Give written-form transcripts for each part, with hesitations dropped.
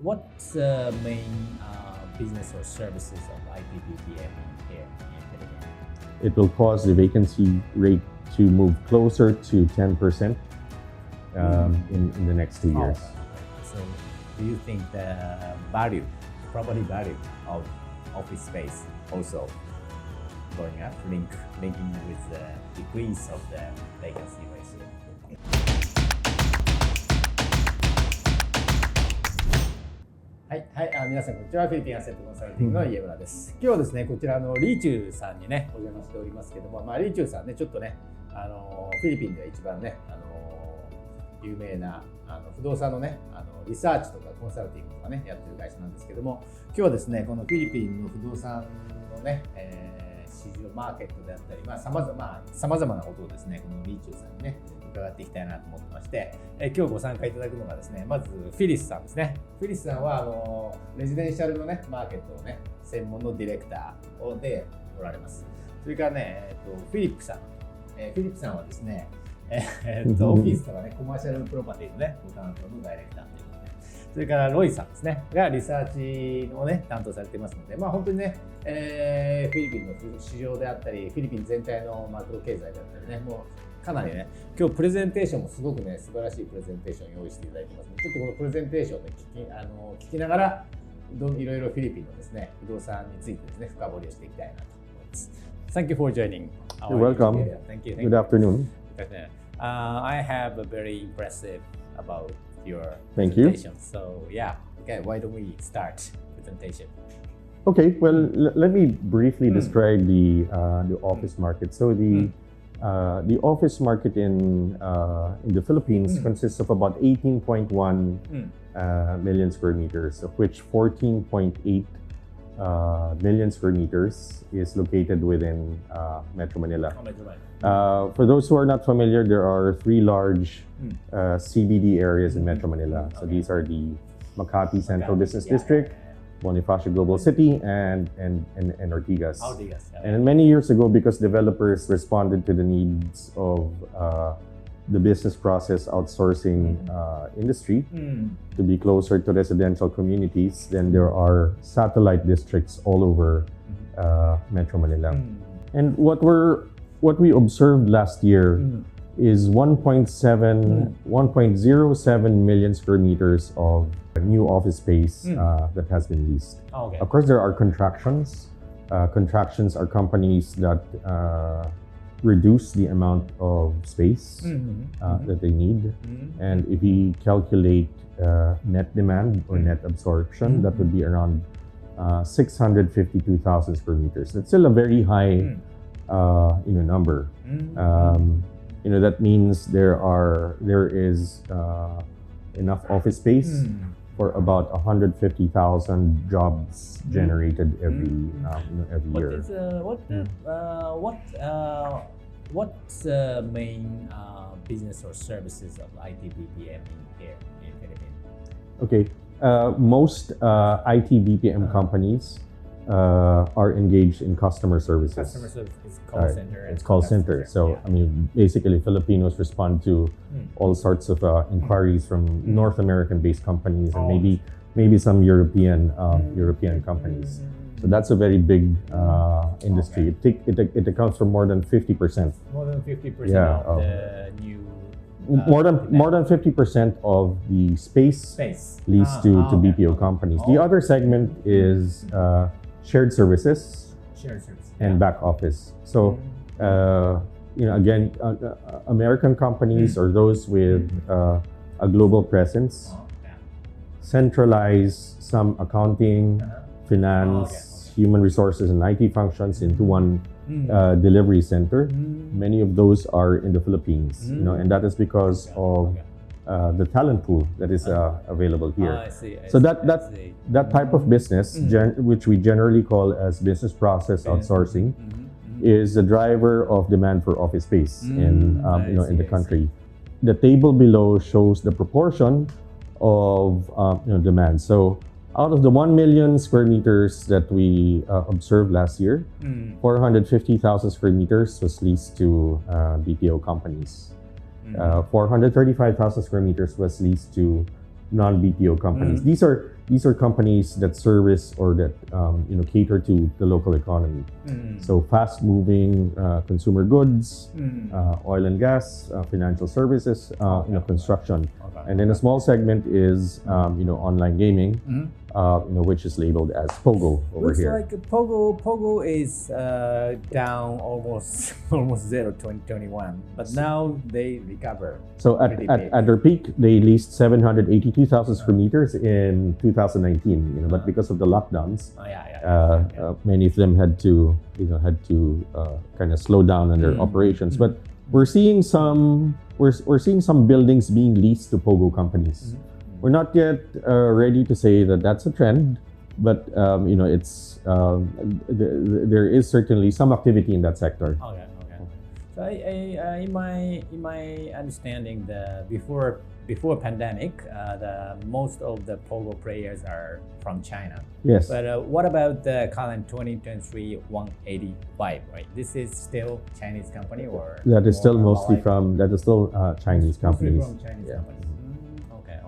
What's the main business or services of IPBPM here in Philippines? It will cause the vacancy rate to move closer to 10% in the next 2 years. So do you think the property value of office space also going up, linking with the decrease of the vacancy ratio? はい、皆さんこんにちは。フィリピンアセットコンサルティングの家村です。今日はですね、こちらのリーチューさんにね、お邪魔しておりますけども、リーチューさんね、ちょっとね、フィリピンで一番ね、有名な不動産のね、リサーチとかコンサルティングとかね、やってる会社なんですけども、今日はですね、このフィリピンの不動産のね、市場マーケットであったり、さまざまなことをですね、このリーチューさんにね、伺っていきたいなと思ってまして、今日ご参加いただくのがですね、まずフィリスさんですね。フィリスさんはレジデンシャルのね、マーケットのね、専門のディレクターでおられます。それからね、フィリップさん。フィリップさんはですね、オフィスとかね、コマーシャルプロパティのね、ご担当のダイレクターということで、それからロイさんですね、がリサーチをね、担当されていますので、本当にね、フィリピンの市場であったり、フィリピン全体のマクロ経済であったりね、もうかなりね、今日プレゼンテーションもすごくね、素晴らしいプレゼンテーションを用意していただいてますので、ちょっとこのプレゼンテーションを聞きながら、いろいろフィリピンのですね、不動産についてですね、深掘りをしていきたいなと思います。Thank you for joining. You're welcome. Thank you. Good afternoon. I have a very impressive about your Thank you. presentation. So okay, why don't we start presentation? Okay, well, let me briefly describe the office market. So the office market in the Philippines consists of about 18.1 million square meters, of which 14.8 million square meters is located within Metro Manila. For those who are not familiar, there are three large CBD areas in Metro Manila. So these are the Makati Central Business District, Bonifacio Global City, and Ortigas. And many years ago, because developers responded to the needs of the business process outsourcing industry to be closer to residential communities, then there are satellite districts all over Metro Manila. And what we observed last year is 1.07 million square meters of new office space that has been leased. Okay. Of course, there are contractions. Contractions are companies that reduce the amount of space that they need. And if we calculate net demand or net absorption, that would be around 652,000 square meters. That's still a very high number. That means there is enough office space for about 150,000 jobs generated every year. What's the main business or services of ITBPM here in Philippines? Okay, most IT-BPM companies are engaged in customer services. Customer service is call center. It's call center. So basically Filipinos respond to all sorts of inquiries from North American-based companies and maybe some European companies. So that's a very big industry. It accounts for more than 50%. More than 50% of the new. More than 50% of the space leads to BPO companies. The other segment is shared services and back office. So again, American companies or those with a global presence centralize some accounting, finance, human resources, and IT functions into one delivery center. Many of those are in the Philippines, and that is because of the talent pool that is available here. I see. So that type of business, which we generally call as business process outsourcing, is the driver of demand for office space in the country. The table below shows the proportion of demand. So out of the 1 million square meters that we observed last year, 450,000 square meters was leased to BPO companies. 435,000 square meters was leased to non-BPO companies. These are companies that service or that cater to the local economy. So fast-moving consumer goods, oil and gas, financial services, construction, and then a small segment is online gaming, which is labeled as Pogo over Looks here. like Pogo is down almost zero 2021, but now they recover. So at their peak, they leased 782,000 square meters in 2019. But because of the lockdowns, many of them had to kind of slow down on their operations. But we're seeing some buildings being leased to Pogo companies. We're not yet ready to say that that's a trend, but it's there is certainly some activity in that sector. Okay. So in my understanding, the before pandemic, the most of the Pogo players are from China. Yes. But what about the current 2023 185? Right, this is still Chinese company or That is still mostly from Chinese companies. From Chinese companies. Okay.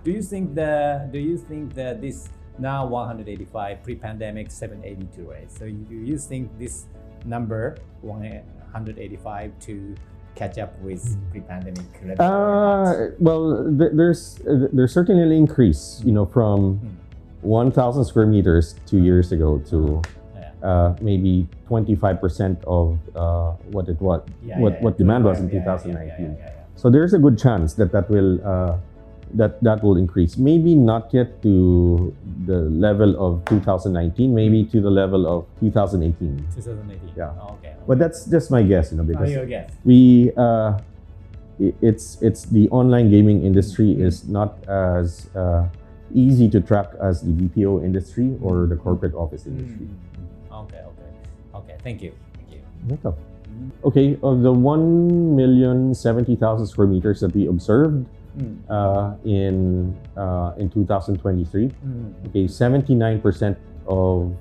Do you think that this now 185 pre-pandemic 782, right? So you think this number 185 to catch up with pre-pandemic level? Well, there's certainly an increase, from 1,000 square meters 2 years ago to maybe 25% of what demand was in 2019. So there's a good chance that will increase. Maybe not yet to the level of 2019, maybe to the level of 2018. 2018. Yeah. Okay. But that's just my guess, because your guess. It's the online gaming industry is not as easy to track as the BPO industry or the corporate office industry. Okay. Thank you. Welcome. Okay, of the 1,070,000 square meters that we observed in 2023, okay, 79% of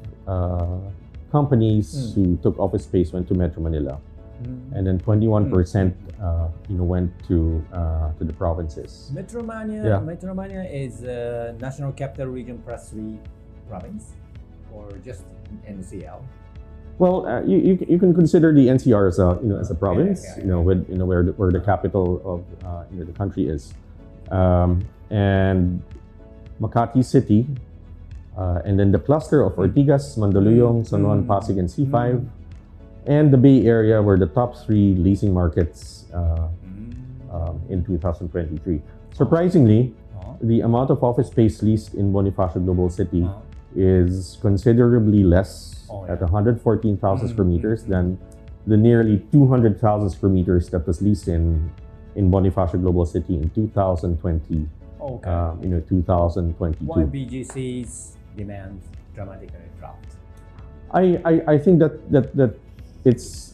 companies who took office space went to Metro Manila, and then 21% went to the provinces. Metro Manila is National Capital Region plus 3 province, or just NCL? Well, you can consider the NCR as a province, with where the capital of the country is, and Makati City, and then the cluster of Ortigas, Mandaluyong, San Juan, Pasig, and C5, and the Bay Area were the top 3 leasing markets in 2023. Surprisingly, the amount of office space leased in Bonifacio Global City is considerably less at 114,000 square meters than the nearly 200,000 square meters that was leased in Bonifacio Global City in 2020. 2022. Why BGC's demand dramatically dropped? I think that it's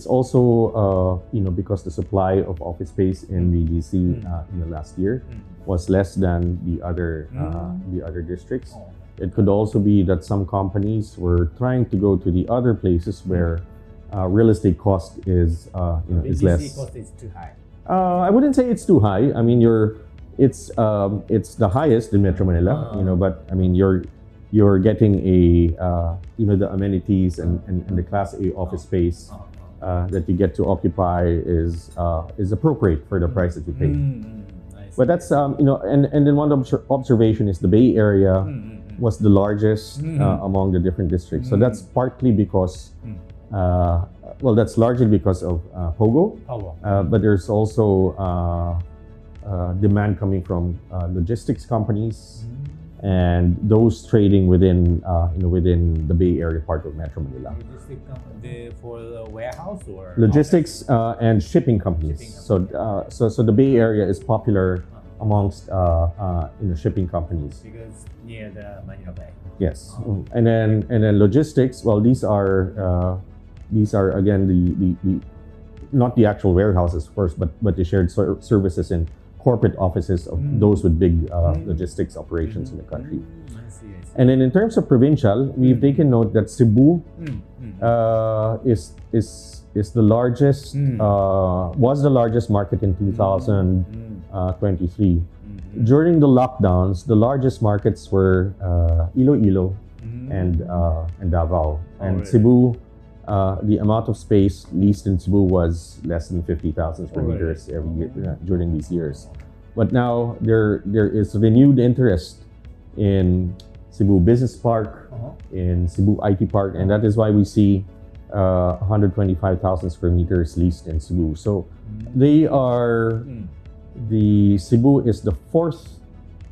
also because the supply of office space in BGC in the last year was less than the other districts. It could also be that some companies were trying to go to the other places where real estate cost is is less. BGC cost is too high. I wouldn't say it's too high. I mean, it's the highest in Metro Manila. But I mean you're getting the amenities and the Class A office space that you get to occupy is appropriate for the price that you pay. But that's and then one observation is the Bay Area was the largest among the different districts. So that's partly because that's largely because of Pogo. But there's also demand coming from logistics companies and those trading within the Bay Area part of Metro Manila. Logistic company for the warehouse or logistics and shipping companies. So the Bay Area is popular amongst shipping companies because near the Manila Bay. Yes, and then logistics. Well, these are again the not the actual warehouses, of course, but the shared services and corporate offices of those with big logistics operations in the country. I see. And then in terms of provincial, we've taken note that Cebu is the largest was the largest market in 2023. during the lockdowns, the largest markets were Iloilo and Davao. And really? Cebu, the amount of space leased in Cebu was less than 50,000 square meters every year during these years. But now there is renewed interest in Cebu Business Park, in Cebu IT Park, and that is why we see 125,000 square meters leased in Cebu. So they are, the Cebu is the fourth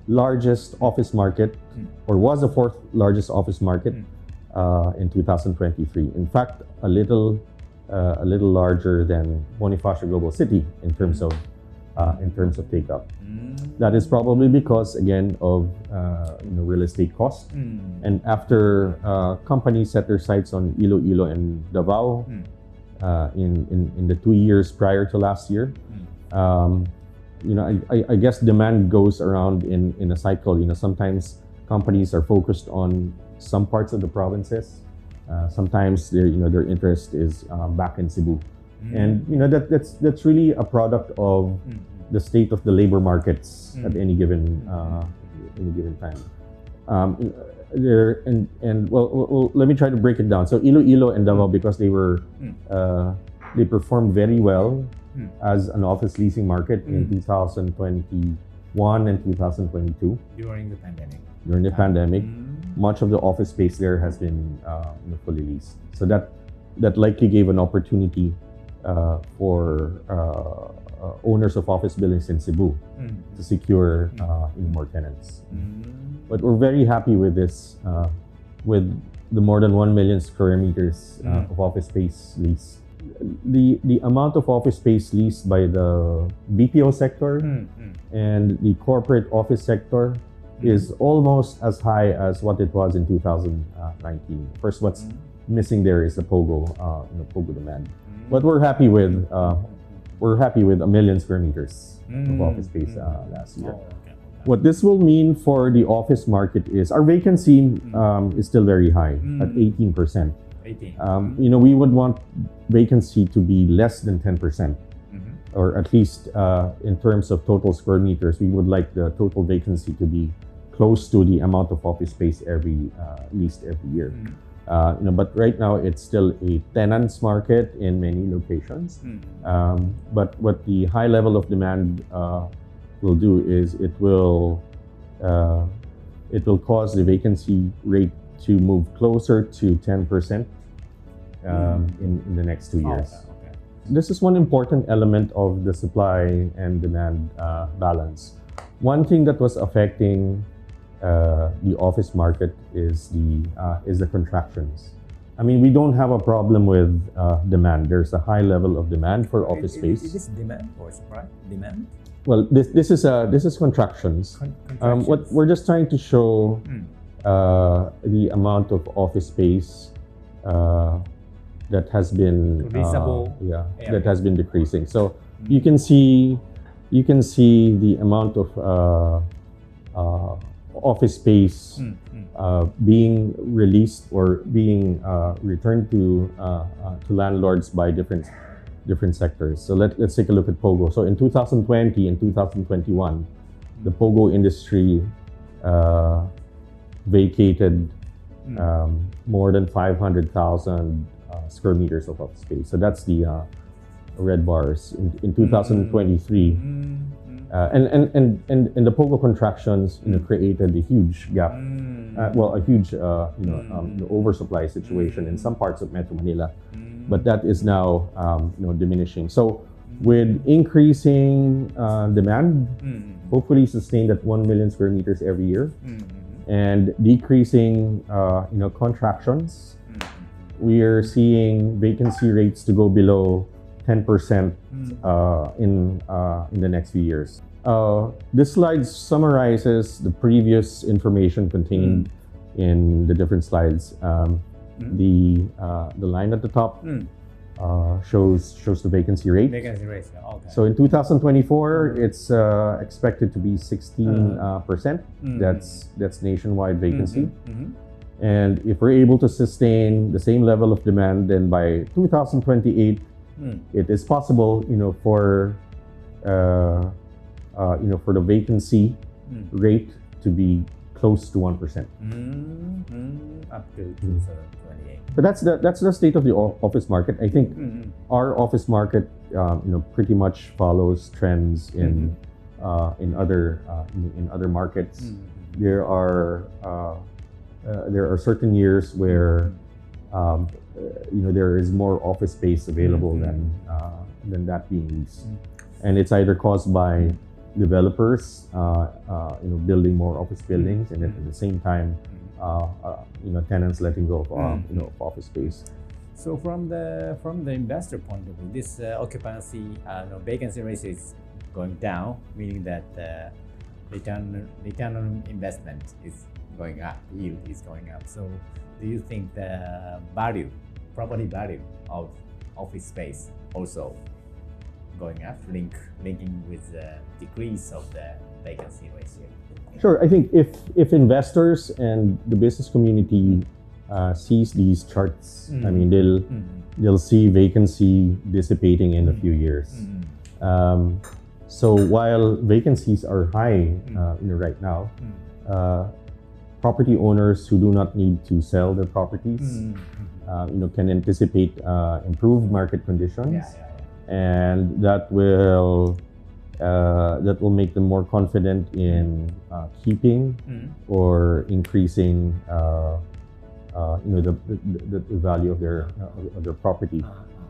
largest office market, or was the fourth largest office market in 2023. In fact, a little larger than Bonifacio Global City in terms of take-up. That is probably because, again, of real estate costs. And after companies set their sights on Iloilo and Davao in the 2 years prior to last year, I guess demand goes around in a cycle. Sometimes companies are focused on some parts of the provinces. Sometimes their interest is back in Cebu. And that's really a product of the state of the labor markets at any given time. Let me try to break it down. So Iloilo and Davao, because they performed very well as an office leasing market in 2021 and 2022 during the pandemic. During the pandemic, much of the office space there has been fully leased. So that likely gave an opportunity for owners of office buildings in Cebu to secure more tenants. But we're very happy with this, with the more than 1 million square meters of office space leased. The amount of office space leased by the BPO sector and the corporate office sector is almost as high as what it was in 2019. First, what's missing there is the POGO demand. But we're happy with 1 million square meters of office space last year. What this will mean for the office market is our vacancy is still very high at 18%. We would want vacancy to be less than 10%, or at least in terms of total square meters, we would like the total vacancy to be close to the amount of office space leased every year. But right now it's still a tenants market in many locations. But what the high level of demand will do is it will cause the vacancy rate to move closer to 10% in the next 2 years. Okay. This is one important element of the supply and demand balance. One thing that was affecting the office market is the contractions. I mean, we don't have a problem with demand. There's a high level of demand for office space. Is this demand or supply? Demand? Well, this is contractions. What we're just trying to show the amount of office space that has been that has been decreasing. So you can see the amount of office space being released or being returned to landlords by different sectors. So let's take a look at POGO. So in 2020 and 2021, the POGO industry vacated more than 500,000 square meters of office space. So that's the red bars. In 2023, and the POGO contractions created a huge gap, a huge oversupply situation in some parts of Metro Manila. But that is now diminishing. So with increasing demand, hopefully sustained at 1 million square meters every year, and decreasing contractions, we are seeing vacancy rates to go below 10% in the next few years. This slide summarizes the previous information contained in the different slides. The line at the top shows the vacancy rate. Vacancy rate, okay. So in 2024, it's expected to be 16%. That's nationwide vacancy. And if we're able to sustain the same level of demand, then by 2028, it is possible, for the vacancy rate to be close to 1%. Up to 2028. But that's the state of the office market. I think our office market, pretty much follows trends in other markets. There are certain years where there is more office space available than that being leased, and it's either caused by developers, building more office buildings, and at the same time, tenants letting go of office space. So from the investor point of view, this occupancy, vacancy rate is going down, meaning that return on investment is going up, yield is going up. So do you think the property value of office space also going up, linking with the decrease of the vacancy ratio? Sure. I think if investors and the business community sees these charts, I mean, they'll see vacancy dissipating in a few years. So while vacancies are high, right now, property owners who do not need to sell their properties, can anticipate improved market conditions, and that will make them more confident in keeping or increasing, the value of their property.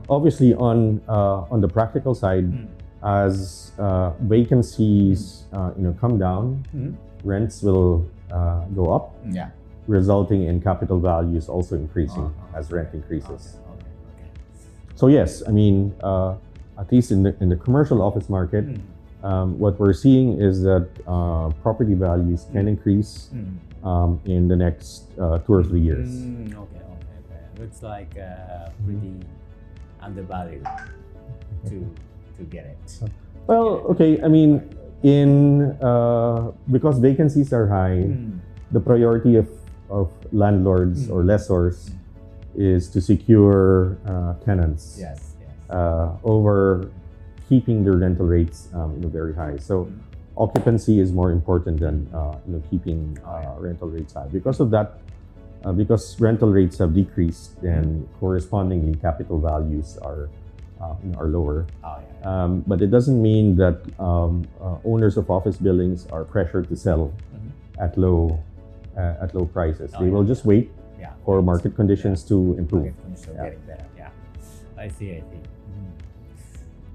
Obviously, on the practical side, as vacancies come down, rents will go up, resulting in capital values also increasing as rent increases. Okay. So yes, I mean, at least in the commercial office market, what we're seeing is that property values can increase in the next 2 or 3 years. Okay. Looks like pretty undervalued to get it. Well, okay. I mean, because vacancies are high, the priority of landlords or lessors is to secure tenants. Yes. Over keeping the rental rates very high. So occupancy is more important than keeping rental rates high. Because of that, because rental rates have decreased, and correspondingly capital values are lower. But it doesn't mean that owners of office buildings are pressured to sell at low prices. They will just wait for market conditions to improve. Market conditions getting better. I see.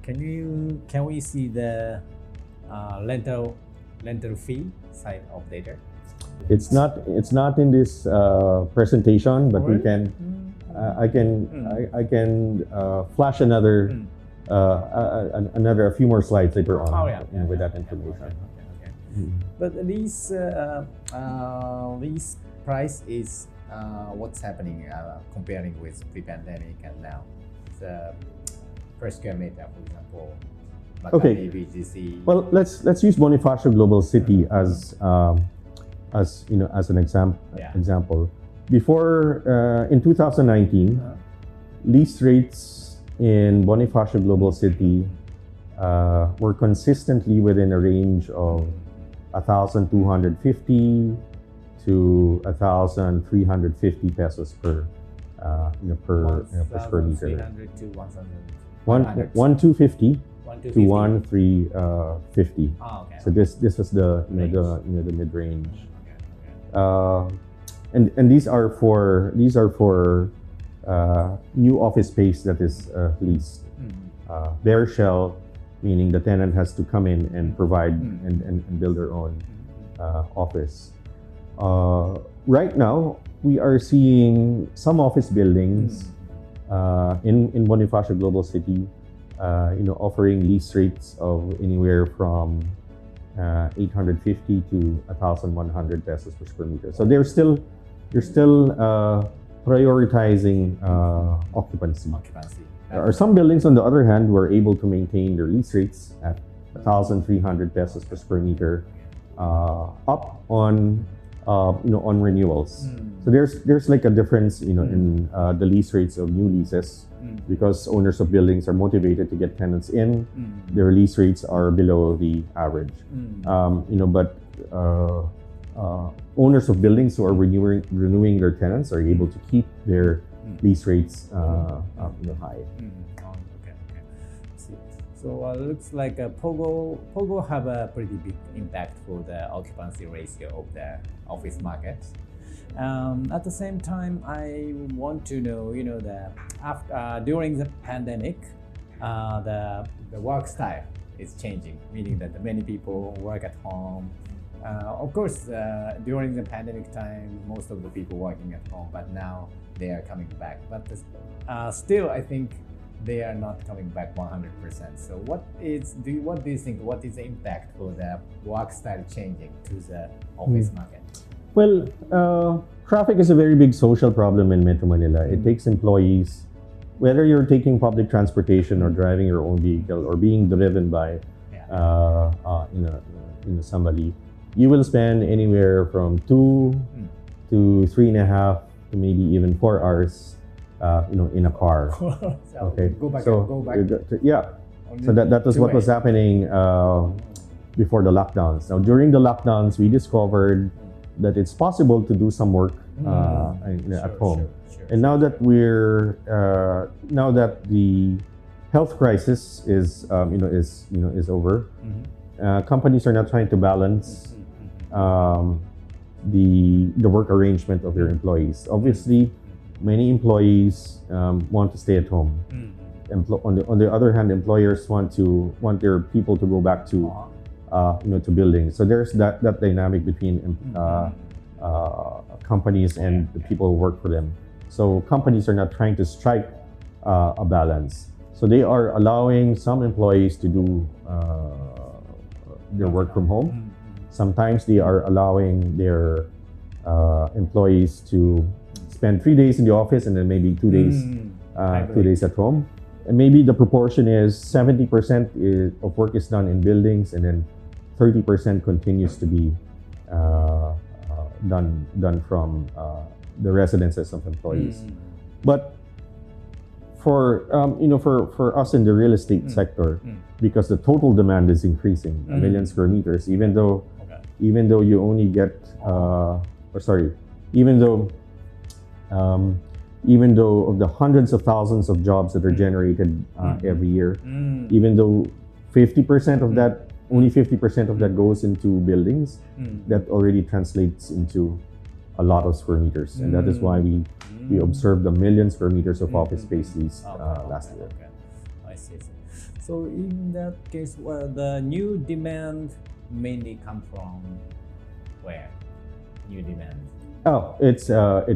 Can we see the rental fee side of data? It's not in this presentation, but we can. I can flash another a few more slides later on with that information. Okay. But these price is what's happening comparing with pre-pandemic and now. The per square meter, for example. Okay. BGC. Well, let's use Bonifacio Global City as an example. Before in 2019, lease rates in Bonifacio Global City were consistently within a range of 1,250 to 1,350 pesos per square meter. 300 to 1,100. 1,250 to 1,350. Okay. So this is the the mid range. And these are for new office space that is leased. Bare shell, meaning the tenant has to come in and provide and build their own office. Right now, we are seeing some office buildings in Bonifacio Global City, offering lease rates of anywhere from 850 to 1,100 pesos per square meter. So they're still prioritizing occupancy. There are some buildings, on the other hand, who are able to maintain their lease rates at 1,300 pesos per square meter, up on renewals. So there's like a difference, in the lease rates of new leases, because owners of buildings are motivated to get tenants in. Their lease rates are below the average. But owners of buildings who are renewing their tenants are able to keep their lease rates high. Okay. So looks like Pogo have a pretty big impact for the occupancy ratio of the office market. At the same time, I want to know, that after during the pandemic, the work style is changing, meaning that many people work at home. Of course, during the pandemic time, most of the people working at home, but now they are coming back. But still, I think they are not coming back 100%. So what do you think? What is the impact for the work style changing to the office market? Well, traffic is a very big social problem in Metro Manila. It takes employees, whether you're taking public transportation or driving your own vehicle or being driven by somebody, you will spend anywhere from 2 to 3.5 to maybe even 4 hours, in a car. Okay. Go back. Yeah. So that was what was happening before the lockdowns. Now, during the lockdowns, we discovered that it's possible to do some work at home. Sure. And now that now that the health crisis is over, companies are not trying to balance the work arrangement of their employees. Obviously, many employees want to stay at home. On the other hand, employers want their people to go back to to buildings. So there's that dynamic between companies and the people who work for them. So companies are not trying to strike a balance. So they are allowing some employees to do their work from home. Sometimes they are allowing their employees to spend 3 days in the office and then maybe 2 days 2 days at home. And maybe the proportion is 70% of work is done in buildings, and then 30% continues to be done from the residences of employees. But for us in the real estate sector, because the total demand is increasing, 1 million square meters, even though you only get even though of the hundreds of thousands of jobs that are generated every year, even though 50% of that, only 50% of that goes into buildings, that already translates into a lot of square meters. And that is why we observed 1 million square meters of office space leased last year. Okay. I see. So in that case, the new demand mainly come from where? New demand? Oh, it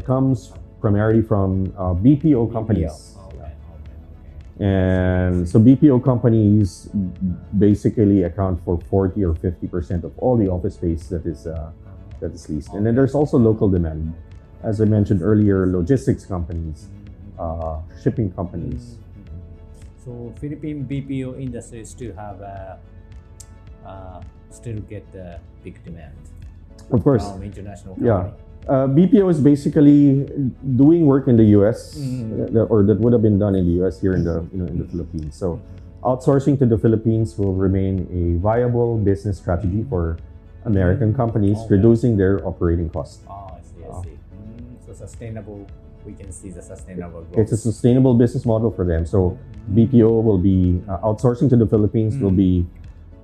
comes primarily from BPO companies. Okay. And so BPO companies basically account for 40 or 50% of all the office space that is leased. And then there's also local demand. As I mentioned earlier, logistics companies, shipping companies. So Philippine BPO industry still get the big demand. Of course. From international company. Yeah. BPO is basically doing work in the U.S. Or that would have been done in the U.S. here in the Philippines. So outsourcing to the Philippines will remain a viable business strategy for American companies, reducing their operating costs. I see. So sustainable. We can see the sustainable growth. It's a sustainable business model for them. So BPO will be outsourcing to the Philippines will be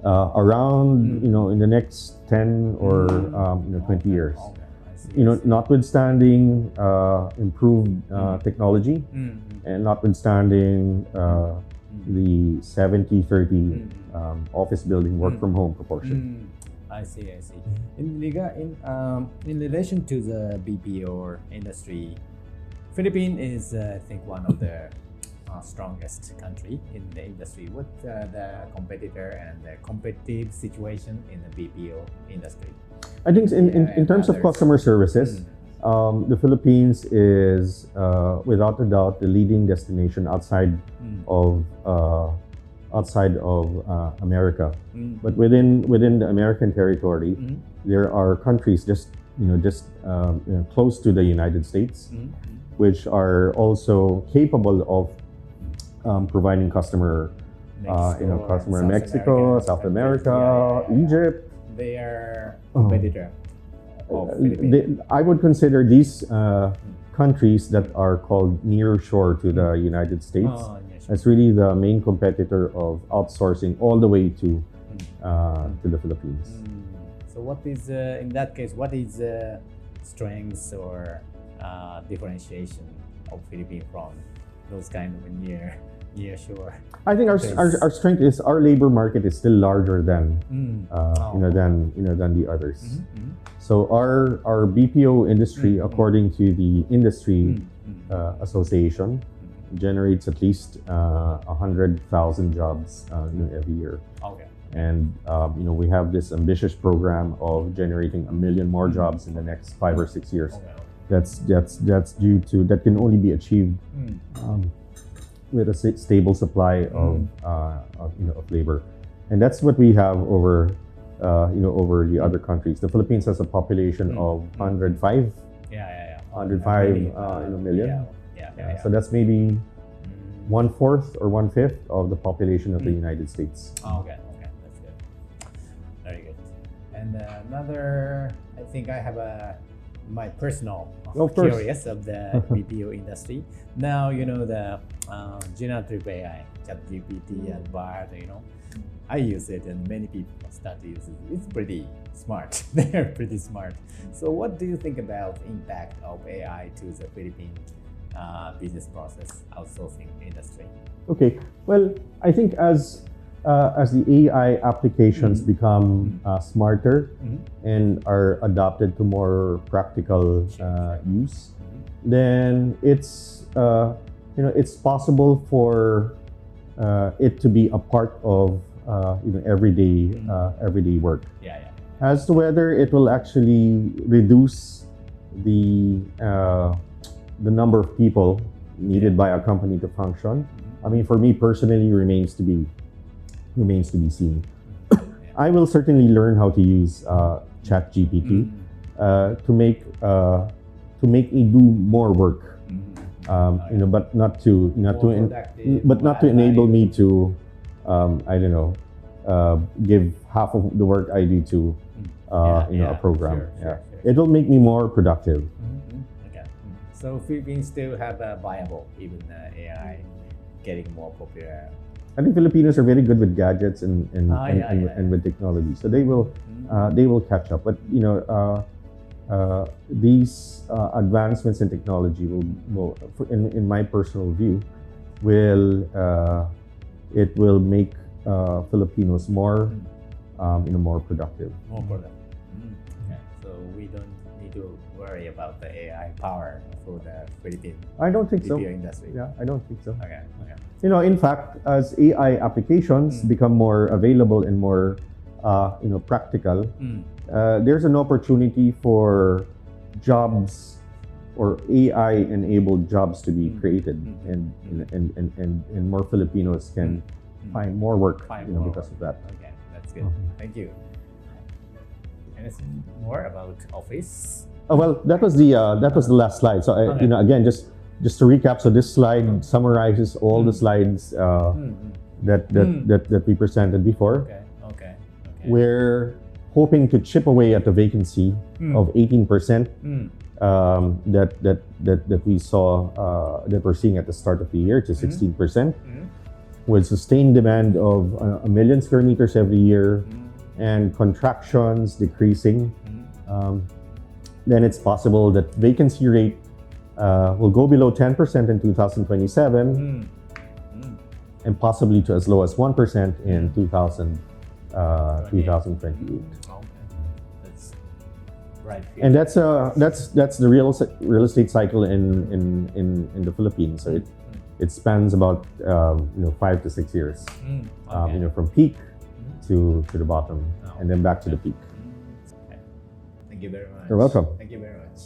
around in the next 10 or 20 years. Notwithstanding improved technology and notwithstanding the 70-30 office building work from home proportion. I see. In relation to the BPO industry, Philippines is I think one of the strongest country in the industry. What's the competitor and the competitive situation in the BPO industry? I think in terms of customer services, the Philippines is without a doubt the leading destination outside of America. But within the American territory, there are countries just close to the United States, which are also capable of providing customer in Mexico, South America, Egypt. They are competitor of Philippines? I would consider these countries that are called near shore to the United States. Yes. As really the main competitor of outsourcing all the way to the Philippines. So what is, in that case, what is strengths or differentiation of Philippines from those kind of near shore? I think our strength is our labor market is still larger than than the others. So our BPO industry, according to the industry association, generates at least 100,000 jobs every year. Okay. And we have this ambitious program of generating 1 million more jobs in the next 5 or 6 years. Okay. That can only be achieved with a stable supply of labor, and that's what we have over the other countries. The Philippines has a population of 105 million. So that's maybe 1/4 or 1/5 of the population of the United States. Okay, that's good. Very good. And another, I think I have my personal curious of the BPO industry. Now the generative AI, ChatGPT and BART. I use it, and many people start to use it. It's pretty smart. They're pretty smart. So, what do you think about impact of AI to the Philippine business process outsourcing industry? Okay. Well, I think as the AI applications become smarter and are adopted to more practical use, then it's possible for it to be a part of everyday work. As to whether it will actually reduce the number of people needed by a company to function, I mean, for me personally, remains to be seen. I will certainly learn how to use ChatGPT to make me do more work, but not to enable me to give half of the work I do to a program. Sure. It will make me more productive. Okay. So Philippines still have a viable, even AI getting more popular. I think Filipinos are very good with gadgets and with technology, so they will catch up. But these advancements in technology will in my personal view, will make Filipinos more more productive. More productive. Okay. So we don't need to worry about the AI power for the Philippine I don't think so. BPO industry. Yeah, I don't think so. Okay. In fact, as AI applications become more available and more practical, there's an opportunity for jobs or AI-enabled jobs to be created, and more Filipinos can find more work because of that. Okay, that's good. Thank you. Anything more about office? Well, that was the last slide. So again, just to recap, so this slide summarizes all the slides that we presented before. Okay. We're hoping to chip away at the vacancy of 18% that we saw that we're seeing at the start of the year to 16%, with sustained demand of 1 million square meters every year and contractions decreasing. Then it's possible that vacancy rate will go below 10% in 2027 and possibly to as low as 1% in 2028. That's right. And that's the real estate cycle in the Philippines. So it spans about 5 to 6 years. From peak to the bottom, and then back to the peak. Okay. Thank you very much. You're welcome. Thank you very much.